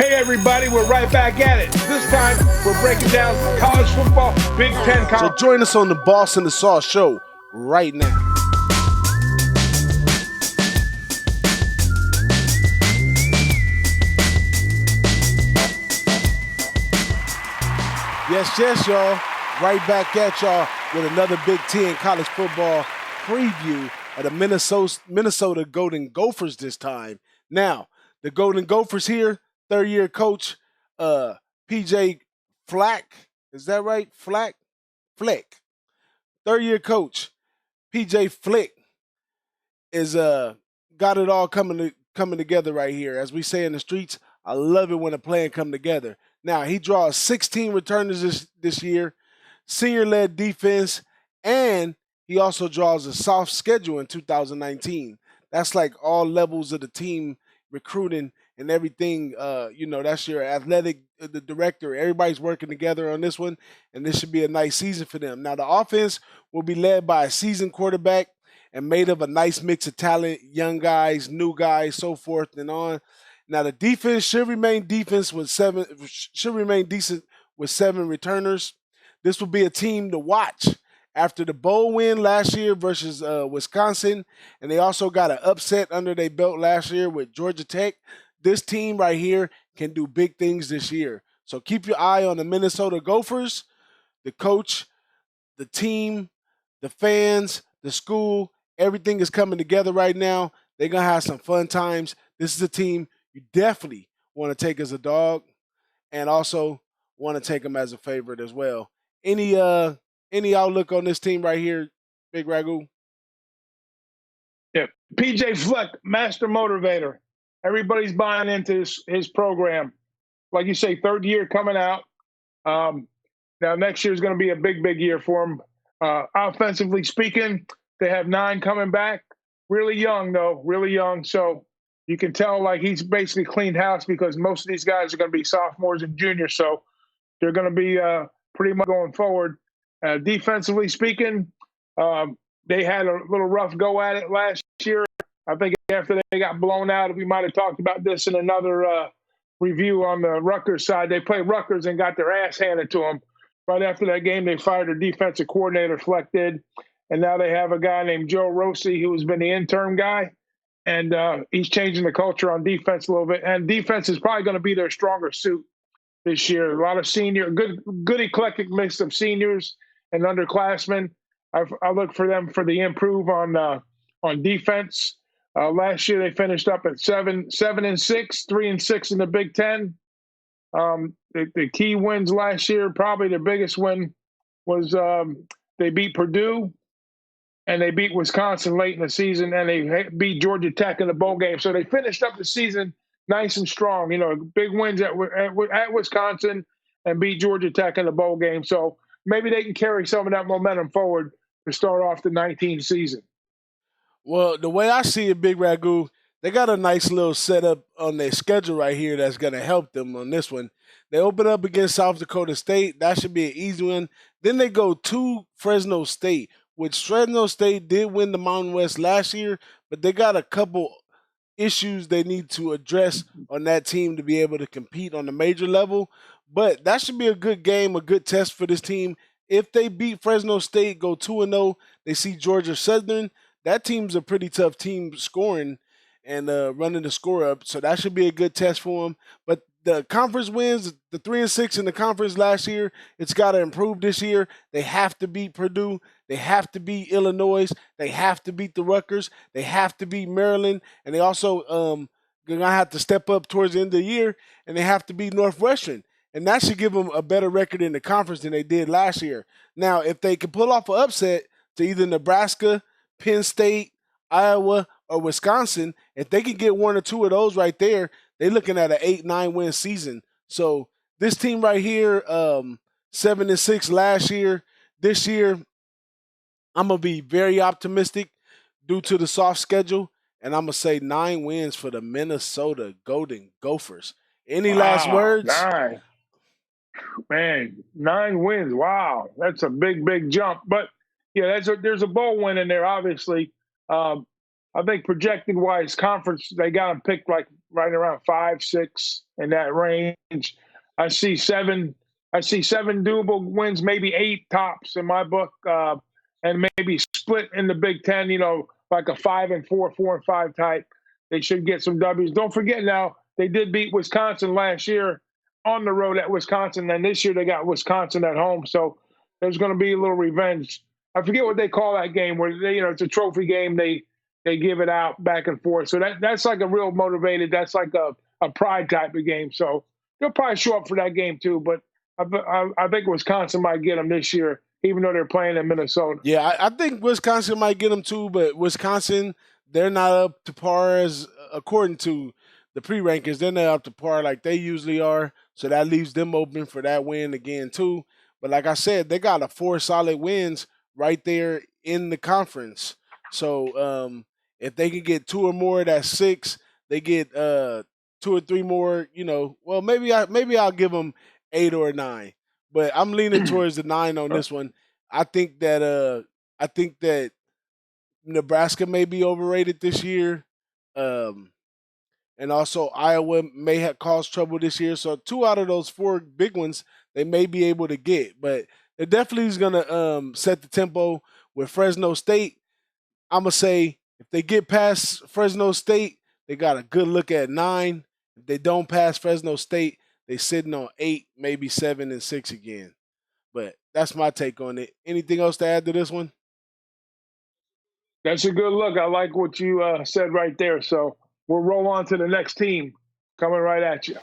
Hey everybody, we're right back at it. This time, we're breaking down college football, Big Ten So join us on the Boss and the Sauce show right now. Yes, y'all. Right back at y'all with another Big Ten college football preview of the Minnesota Golden Gophers this time. Now, the Golden Gophers here, third-year coach PJ Fleck. Is that right? Fleck. Third-year coach PJ Fleck is got it all coming together right here. As we say in the streets, I love it when a plan come together. Now, he draws 16 returners this year, senior-led defense, and he also draws a soft schedule in 2019. That's like all levels of the team recruiting and everything. That's your athletic, the director. Everybody's working together on this one, and this should be a nice season for them. Now, the offense will be led by a seasoned quarterback and made of a nice mix of talent, young guys, new guys, so forth and on. Now, the defense should remain decent with 7 returners. This will be a team to watch after the bowl win last year versus Wisconsin, and they also got an upset under their belt last year with Georgia Tech. This team right here can do big things this year. So keep your eye on the Minnesota Gophers, the coach, the team, the fans, the school. Everything is coming together right now. They're going to have some fun times. This is a team you definitely want to take as a dog and also want to take them as a favorite as well. Any outlook on this team right here, BigRagoo? Yeah, PJ Fleck, master motivator. Everybody's buying into his program. Like you say, third year coming out. Now, next year is going to be a big year for him. Offensively speaking, they have 9 coming back. Really young, though, really young. So you can tell like he's basically cleaned house because most of these guys are going to be sophomores and juniors. So they're going to be pretty much going forward. Defensively speaking, they had a little rough go at it last year. I think after they got blown out, we might have talked about this in another review on the Rutgers side. They played Rutgers and got their ass handed to them. Right after that game, they fired their defensive coordinator, Fleck did. And now they have a guy named Joe Rossi who has been the interim guy. And he's changing the culture on defense a little bit. And defense is probably going to be their stronger suit this year. A lot of good eclectic mix of seniors and underclassmen. I look for them for the improve on defense. Last year they finished up at 7-6, 3-6 in the Big Ten. The key wins last year, probably the biggest win was they beat Purdue and they beat Wisconsin late in the season, and they beat Georgia Tech in the bowl game. So they finished up the season nice and strong. Big wins at Wisconsin and beat Georgia Tech in the bowl game. So maybe they can carry some of that momentum forward to start off the 19 season. Well, the way I see it, BigRagoo, they got a nice little setup on their schedule right here that's going to help them on this one. They open up against South Dakota State. That should be an easy one. Then they go to Fresno State, which Fresno State did win the Mountain West last year, but they got a couple issues they need to address on that team to be able to compete on the major level. But that should be a good game, a good test for this team. If they beat Fresno State, go 2-0, they see Georgia Southern. That team's a pretty tough team scoring and running the score up, so that should be a good test for them. But the conference wins, the 3-6 in the conference last year, it's got to improve this year. They have to beat Purdue. They have to beat Illinois. They have to beat the Rutgers. They have to beat Maryland. And they also going to have to step up towards the end of the year, and they have to beat Northwestern. And that should give them a better record in the conference than they did last year. Now, if they can pull off an upset to either Nebraska, Penn State, Iowa, or Wisconsin, if they can get 1 or 2 of those right there, they're looking at an 8-9 win season. So this team right here, 7-6 last year. This year, I'm going to be very optimistic due to the soft schedule, and I'm going to say 9 wins for the Minnesota Golden Gophers. Any last words? 9. Man, 9 wins. Wow. That's a big jump. But, yeah, there's a bowl win in there, obviously. I think projected-wise, conference, they got them picked like right around 5, 6 in that range. I see 7. I see 7 doable wins, maybe 8 tops in my book, and maybe split in the Big Ten. Like a 5 and 4, 4 and 5 type. They should get some W's. Don't forget now they did beat Wisconsin last year on the road at Wisconsin, and this year they got Wisconsin at home. So there's going to be a little revenge. I forget what they call that game where it's a trophy game. They give it out back and forth. So that's like a real motivated. That's like a pride type of game. So they'll probably show up for that game too. But I think Wisconsin might get them this year, even though they're playing in Minnesota. Yeah, I think Wisconsin might get them too, but Wisconsin, they're not up to par as according to the pre-rankings. They're not up to par like they usually are, so that leaves them open for that win again too. But like I said, they got 4 solid wins right there in the conference. So if they can get 2 or more, that's 6. They get 2 or 3 more. Well, maybe I'll give them 8 or 9. But I'm leaning towards the 9 on this one. I think that Nebraska may be overrated this year, and also Iowa may have caused trouble this year. So 2 out of those 4 big ones they may be able to get, but it definitely is gonna set the tempo with Fresno State. I'm gonna say if they get past Fresno State, they got a good look at 9. If they don't pass Fresno State, they sitting on 8, maybe 7 and 6 again. But that's my take on it. Anything else to add to this one? That's a good look. I like what you said right there. So we'll roll on to the next team coming right at you.